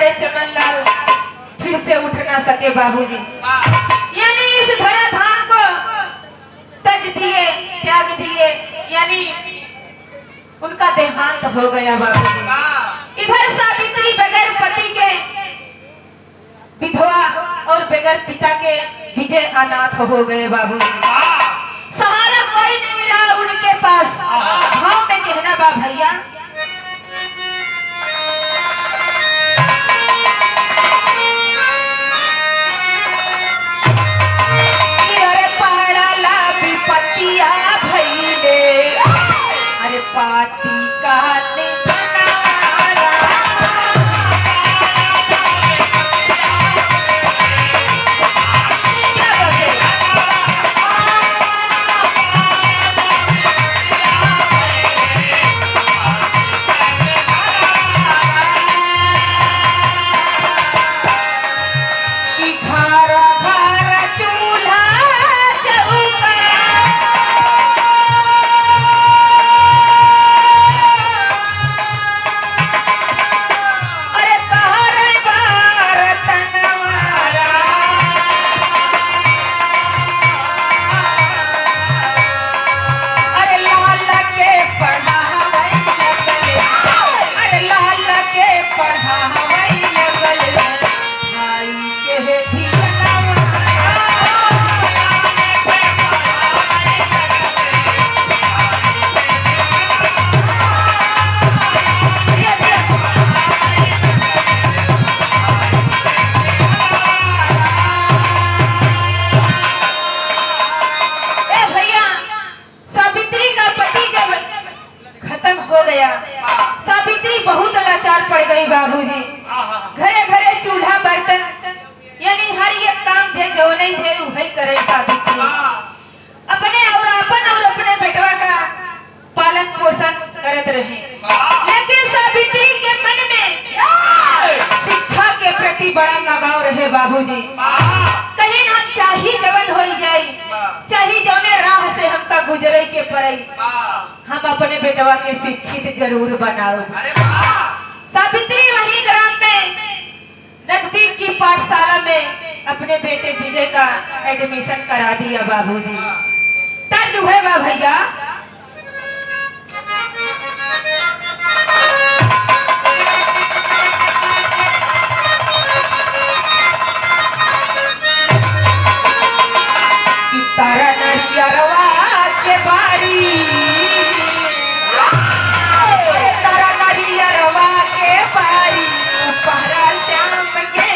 बड़े चमनलाल फिर से उठ ना सके बाबूजी। यानी इस धरा धाम को तज दिए, त्याग दिए, यानी उनका देहांत हो गया बाबूजी। इधर सावित्री बगैर पति के विधवा और बगैर पिता के विजय अनाथ हो गए बाबूजी। सहारा कोई नहीं रहा उनके पास। भाव में कहना बा भैया, पाती का सावित्री बहुत लाचार पड़ गई बाबूजी। घरे घरे चूल्हा बर्तन यानी हर एक काम थे जो नहीं थे वही करे सावित्री। अपने और अपने बेटवा का पालन पोषण करत रहे, लेकिन सावित्री के मन में शिक्षा के प्रति बड़ा लगाव रहे बाबूजी। कहीं ना चाही जवन हो जाए, चाही जौने राह से हमका गुजरे के पड़े, हम अपने बेटवा के शिक्षित जरूर बनाओ। सावित्री वही ग्राम में नजदीक की पाठशाला में अपने बेटे विजय का एडमिशन करा दिया बाबूजी। तर्ज हुए बा भैया, तारा नरियरवा के बारी, तारा नरियरवा के बारी, पहरा श्याम के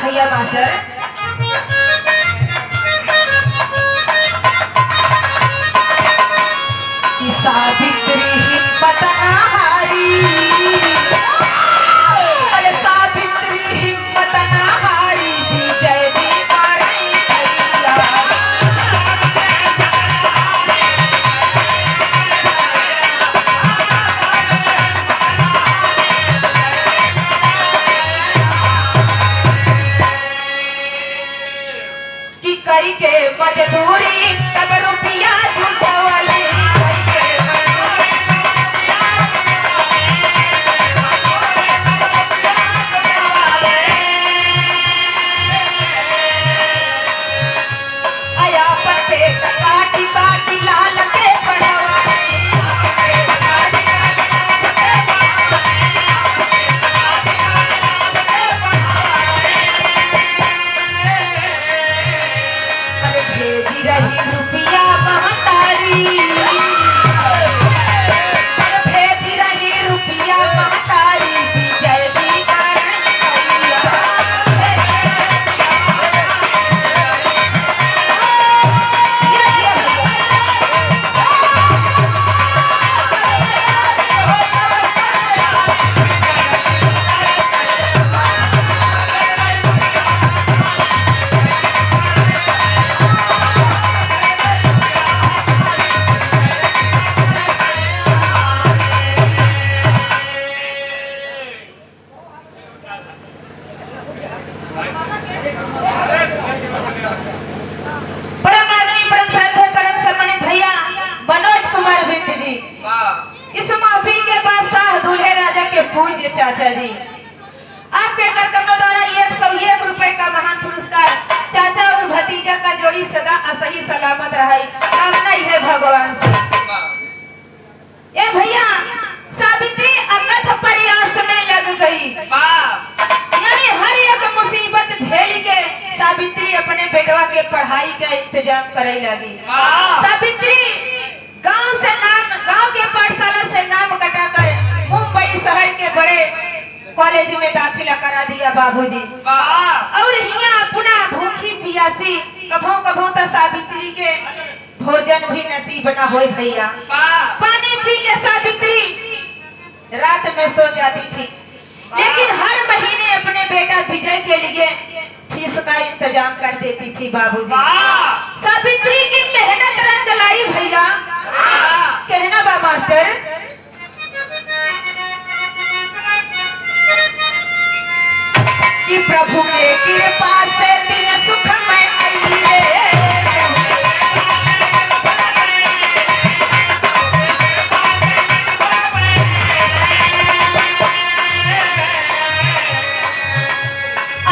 भैया मास्टर, कि सावित्री हिम्मत ना हारी, अरे सावित्री हिम्मत ना हारी, विजय दी मारी कई के मजदूरी तब रुपया जुटवले, आया पते काटी बाटी लाल के पड़वाले, भेजी रही चाचा जी, आपके कार्यक्रमों द्वारा 101 रुपए का महान पुरस्कार चाचा और भतीजा का जोड़ी सदा सही सलामत रहे, कामना ही है भगवान से। ए भैया, सावित्री अकथ प्रयास में लग गई, यानी हर एक मुसीबत झेल के सावित्री अपने बेटवा के पढ़ाई का इंतजाम करे लगी। सावित्री गांव के पाठशाला से नाम कटाकर मुंबई शहर के बड़े कॉलेज में दाखिला करा दिया बाबूजी। और यहाँ अपना भूखी पियासी कभों कभों तो सावित्री के भोजन भी नसीब न हो भैया। पानी पी के सावित्री रात में सो जाती थी, लेकिन हर महीने अपने बेटा विजय के लिए फीस का इंतजाम कर देती थी बाबूजी। सावित्री की मेहनत रंग लाई भैया। कहना बा मास्टर, कि प्रभु के कृपा से दिन सुखमय आइए।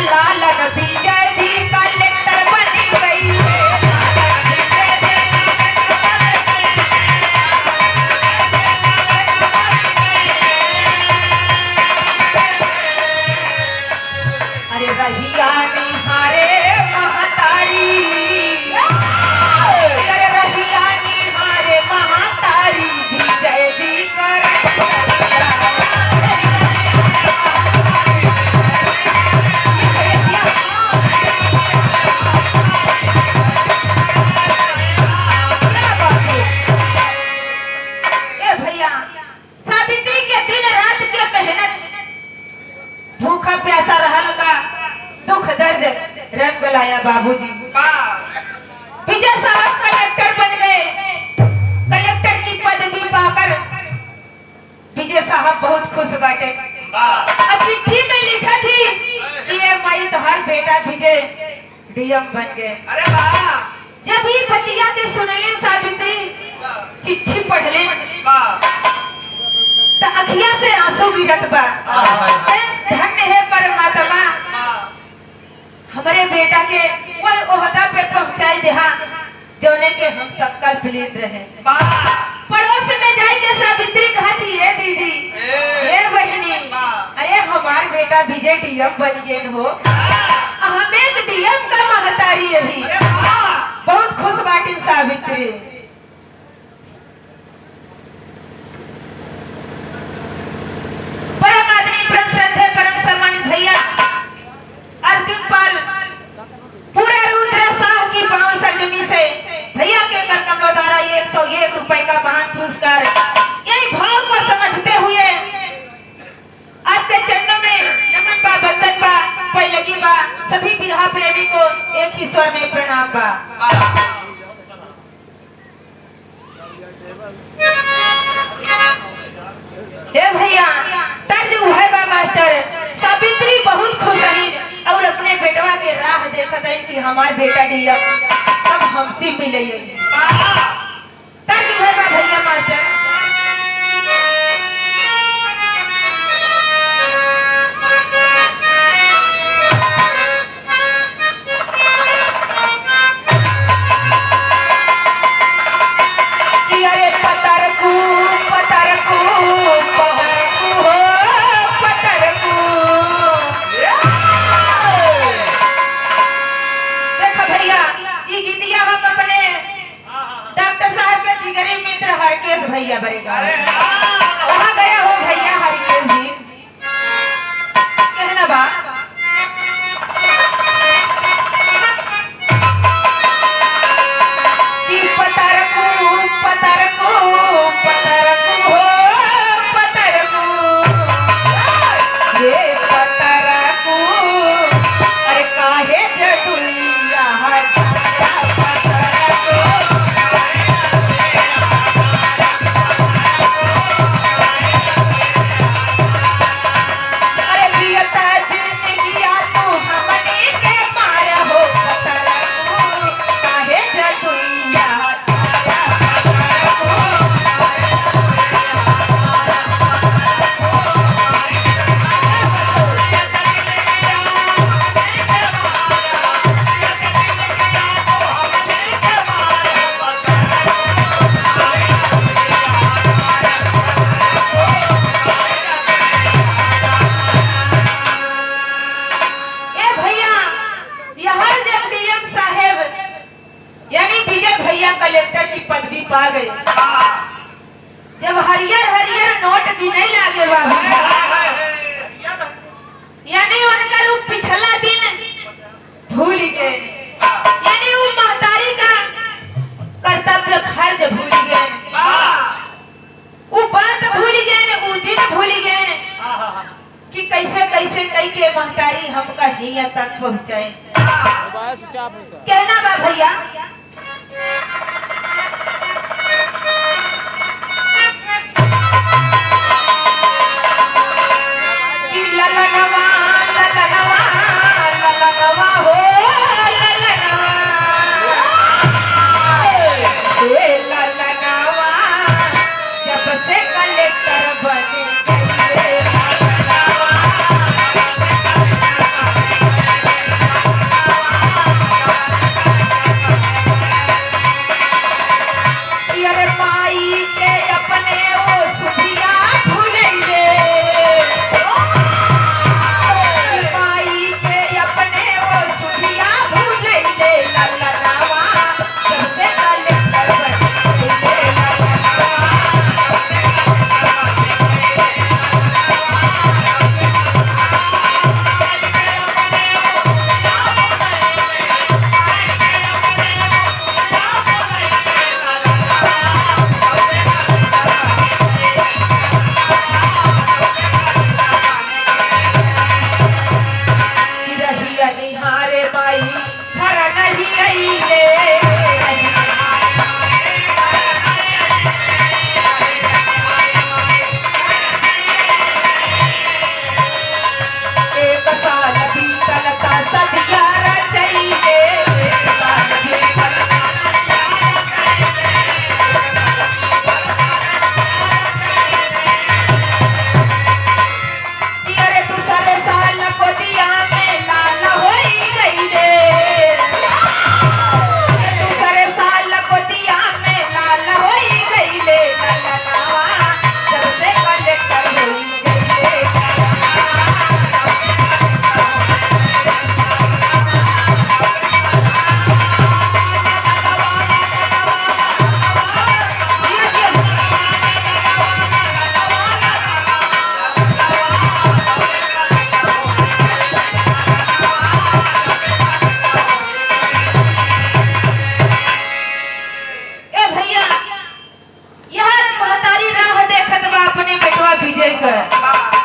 लाल विजय जी कलेक्टर बनी गई है। अरे रहिया निहारे महातारी, अरे रहिया निहारे महातारी विजय जी कर। सावित्री के दिन रात के मेहनत भूखा प्यासा रहल का दुख दर्द रंग लाया बाबूजी। विजय साहब कलेक्टर बन गए। कलेक्टर की पदवी पाकर विजय साहब बहुत खुश बाटे। अब चिट्ठी में लिखा थी कि ये माई तुम्हार बेटा विजय डीएम बन गए। जब ये भतीजा के सुनली सावित्री चिट्ठी पढ़ ले तो अखिया से आंसू गिरत बा। धन्य है परमात्मा, हमारे बेटा के वो ओहदा पे पहुंचाई देहा जोने के हम सब कल्प लेते रहे। पड़ोस में जाए के सावित्री कहा थी, ये दीदी, ये बहनी, अरे हमार बेटा विजय डीएम बन गए हो, हम एक डीएम का महतारी अभी। बहुत खुश बाटी सावित्री। परम आदमी, परम श्रद्धे, परम सम्मानित भैया अर्जुन पाल पूरे रुद्र शाह की पावन सरजमी से भैया के कार्यक्रमों द्वारा 101 रुपए का महान पुरस्कार, यही भाव को समझते हुए आपके चरणों में नमन बा, वंदन बा, पैलगी बा। सभी विरहा प्रेमी को एक ही स्वर में प्रणाम बा। हे भैया, तर्ज उहे बा मास्टर, सावित्री बहुत खुश रही और अपने बेटवा के राह देखत है कि हमार बेटा डीएम सब हमसे मिले। तर्ज उहे बा भैया मास्टर। भैया कलेक्टर की पदवी पा गए। जब हरियर हरियर नोट गिने लागे बाबू, यानी उनका वो पिछला दिन भूल गए, यानी वो महतारी का कर्तव्य खर्च भूल गए, वो बात भूल गए, वो दिन भूल गए कि कैसे कैसे कई के महतारी हमका हिया तक पहुँचाए। कहना बा भैया, कि ललनवा ललनवा ललनवा हो ललनवा, ए ललनवा जब से कलेक्टर बने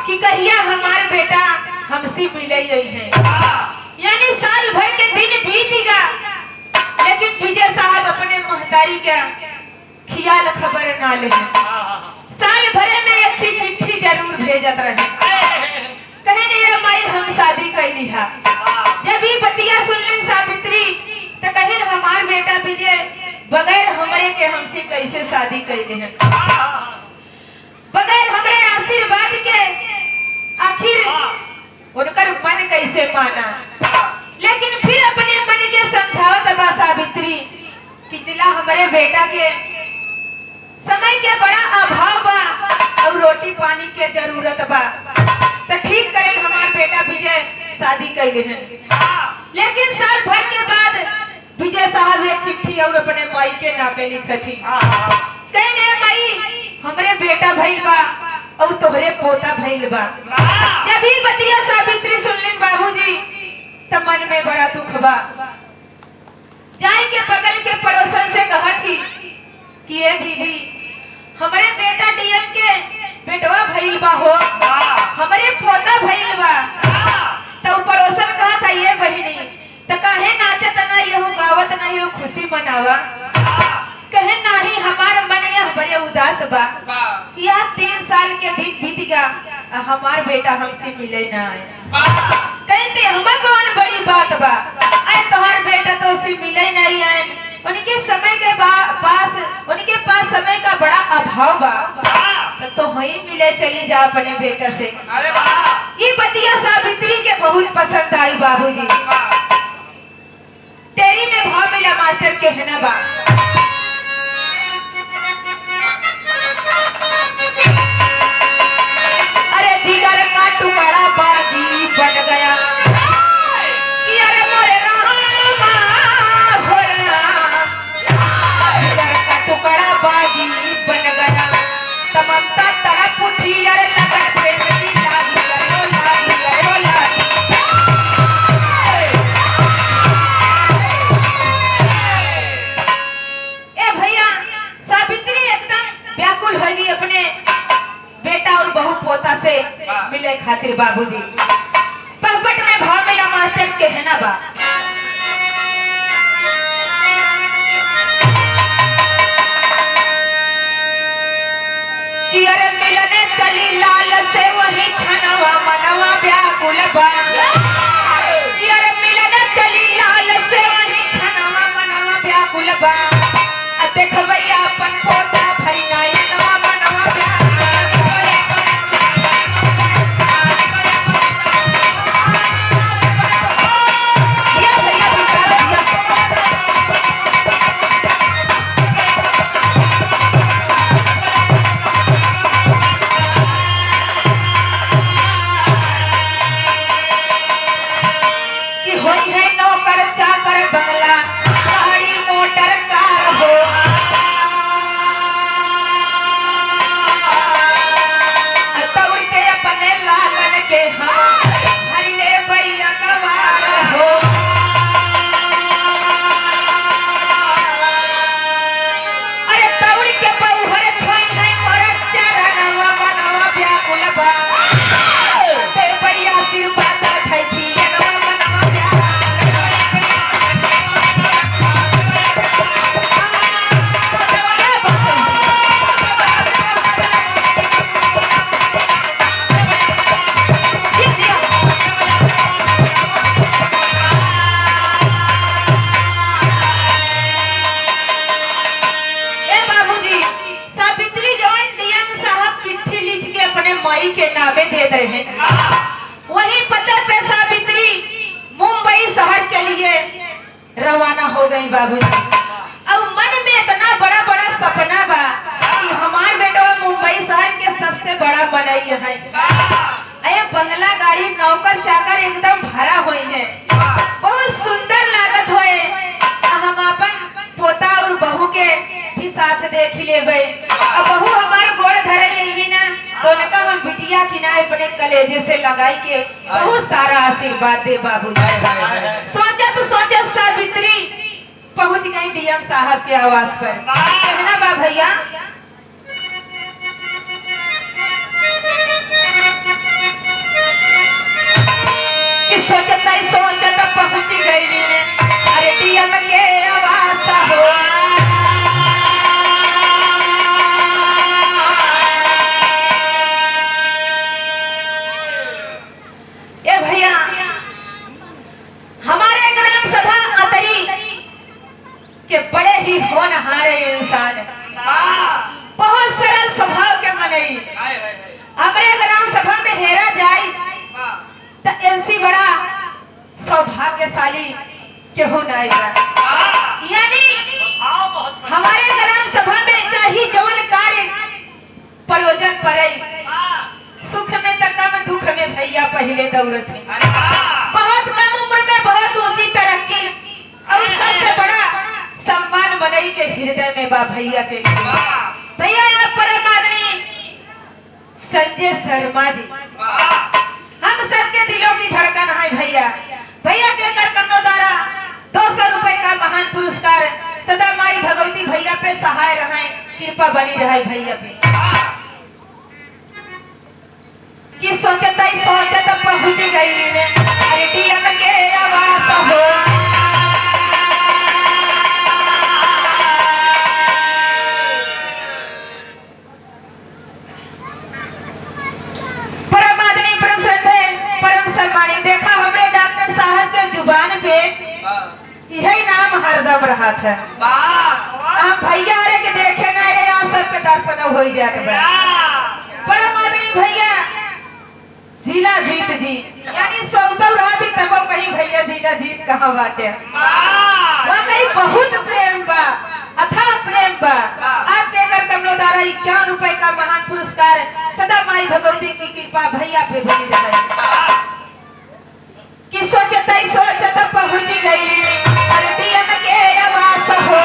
कि कहिया हमार बेटा हमसे मिले है, यानी साल भर के दिन बीतेगा, लेकिन विजय साहब अपने महतारी का ख्याल खबर ना ले। साल भरे में एक चिट्ठी जरूर भेजत रहे, कहे नहीं माई हम शादी कैली है। जब ये बतिया सुनली सावित्री तो कहे हमार बेटा विजय बगैर हमरे के हमसे कैसे शादी कैले हैं, बगैर हमरे आशीर्वाद के आखिर उनकर मन कैसे माना। लेकिन फिर अपने मन के समझावत बा सावित्री कि चला हमारे बेटा के समय के बड़ा अभाव बा और रोटी पानी के जरूरत बा, तो ठीक करे हमार बेटा विजय शादी कैले हैं। लेकिन साल भर के बाद विजय साहब एक चिट्ठी और अपने माई के नापे लिखी, कहने माई हमरे बेटा भइल बा और तोहरे पोता भइल बा। जब ही बतिया सावित्री सुनलिन बाबूजी तो मन में बड़ा दुख बा। जाए के बगल के पड़ोसन से कहती कि ए दीदी हमरे बेटा डीएम के बेटवा भइल बा हो, हमरे पोता भइल बा। तो पड़ोसन कहा था ये बहिनी तो कहे नाचत नहीं हो गावत नहीं हो खुशी मनावा, कहे नहीं हमार मन यह बड़े उदास बा। यह 3 साल के दिन बीत गया हमार बेटा हमसे मिले ना आए, कहते हम कौन बड़ी बात बा, अरे तुम्हार बेटा तो उससे मिले नहीं आए, उनके समय के उनके पास समय का बड़ा अभाव बा, तो वही मिले चली जा अपने बेटा से। अरे ये बतिया सावित्री के बहुत पसंद आई बाबूजी। तेरी में भाव मिला मास्टर कहना बा, अरे जिगर का टुकड़ा बागी बन गया कि अरे मोरे रामा भोला बाबूजी। पहपट में भाव मेरा मास्टर कहना बा, कि अरे मिलने चली लाल से वही छनवा मनवा व्याकुल बा। कि अरे मिलने चली लाल से वही छनवा मनवा व्याकुल बा। देखबैया अपन पोता भैया नवा मनवा व्याकुल कि होई है नौकर चाकर बंगला गाड़ी मोटर कार हो। तौड़ के अपने लालन के हाँ हरिले भैया गवार हो। अरे तौड़ के बहुहर छोई है मरद चरणवा मनवा व्याकुल बा। ते भैया सिर बाता थैथी नवा मनवा व्याकुल ए बाबूजी, सावित्री जवन डीएम साहब चिट्ठी लिख के अपने माई के नामे दे रहे हैं, वही पते पे सावित्री मुंबई शहर के लिए रवाना हो गई बाबूजी। अब मन में इतना बड़ा बड़ा सपना बा कि हमार बेटा मुंबई शहर के सबसे बड़ा बनई है। अरे बंगला गाड़ी नौकर चाकर एकदम भरा हुई है, बहुत सुंदर लागत होए। हम अपन पोता और बहू के भी साथ देख लेबै। अब बहू हमार गोड़ धरे लेवी ना तो उनका हम बिटिया किनारे अपने कलेजे से लगाई के बहुत सारा आशीर्वाद दे बाबूजी। सोचत सावित्री पहुंच गई डीएम साहब के आवास पर। कहना बा भैया, कि सोचत पहुंच गई अरे डीएम के आवास हो। ए भैया, हमारे ग्राम सभा अतरी के बड़े ही होनहार इंसान, बहुत सरल स्वभाव के मनई। हमारे ग्राम सभा में हेरा जाए तो एनसी बड़ा सौभाग्यशाली केहू नहीं बा। यानी हमारे ग्राम सभा में चाहे जवन कार्य प्रयोजन पड़े, सुख में तो कम दुख में भैया पहले दौड़त है। बहुत कम उम्र में बहुत ऊंची तरक्की और सबसे बड़ा सम्मान बनई के हृदय में बा भैया के। भैया यहाँ परम आदमी संजय शर्मा जी हम सबके दिलों की धड़कन है भैया। भैया के कर कन्नो द्वारा 200 रुपए का महान पुरस्कार सदा माई भगवती भैया पे सहाय रहे, कृपा बनी रहे भैया पे। कि सोचत पहुंच गई अरे डीएम के आवास हो। परम आदमी परम श्रद्धे परम सम्मानी, देखा हमरे डॉक्टर साहब के जुबान पे यही नाम हरदम रहा था। हम भैया अरे के देखे ना यहाँ सबके दर्शन हो जाते बा। परम आदमी भैया जिला जीत जी, यानी सौदौरा भी तको कहीं भैया जिला जीत कहाँ बाटे। वहाँ कहीं बहुत प्रेम बा, अथाह प्रेम बा। आपके घर कमलो द्वारा 51 रुपए का महान पुरस्कार सदा माई भगवती की कृपा भैया पे बनी रहे। कि सोचत पहुंच गई अरे डीएम के आवास हो।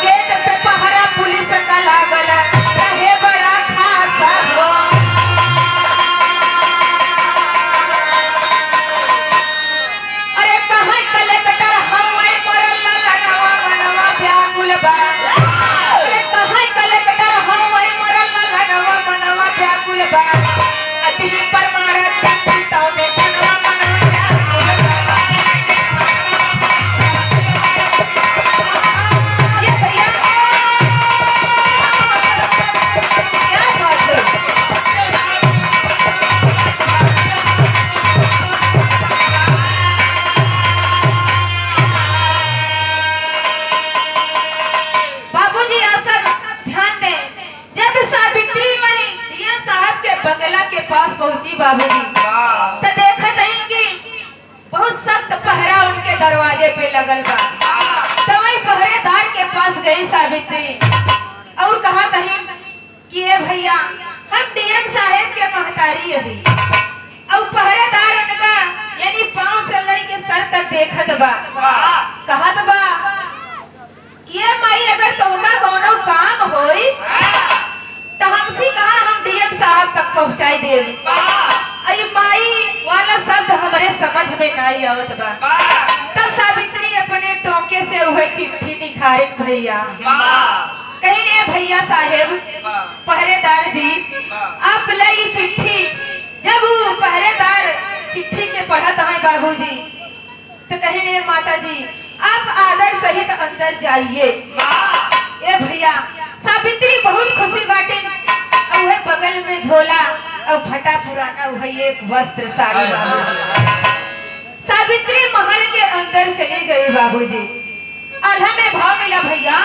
गेट पे पहरा पुलिस का लागल रहे बड़ा खासा हो। अरे कहाँ कलेक्टर हमें मरल लगवा मनवा व्याकुल बा। अरे कहाँ कलेक्टर हमें के दरवाजे पे लगल बा। तो वही पहरेदार के पास गई सावित्री और कहा कहीं कि ए भैया हम डीएम साहेब के महतारी हई और पहरेदार उनका यानी पांव से लई के सर तक देखत बा। कहत बा कि ए माई अगर तुमका कोनो काम होई तो हमसे कहा हम डीएम साहब तक पहुंचाई देवी। आई माई वाला शब्द हमारे समझ में नहीं आवत बा। तब सावित्री अपने टोके से वह चिट्ठी निखारित भैया कहीं ने भैया साहेब पहरेदार जी आप लाई चिट्ठी। जब वो पहरेदार चिट्ठी के पढ़त है बाबूजी तो कहीं ने माता जी आप आदर सहित अंदर जाइए। ए भैया सावित्री बहुत खुशी बाटे और वह बगल में झोला और फटा पुराना वही एक वस्त्र साड़ी बाबू। सावित्री महल के अंदर चली गई बाबूजी। आल्हा में भाव मिला भैया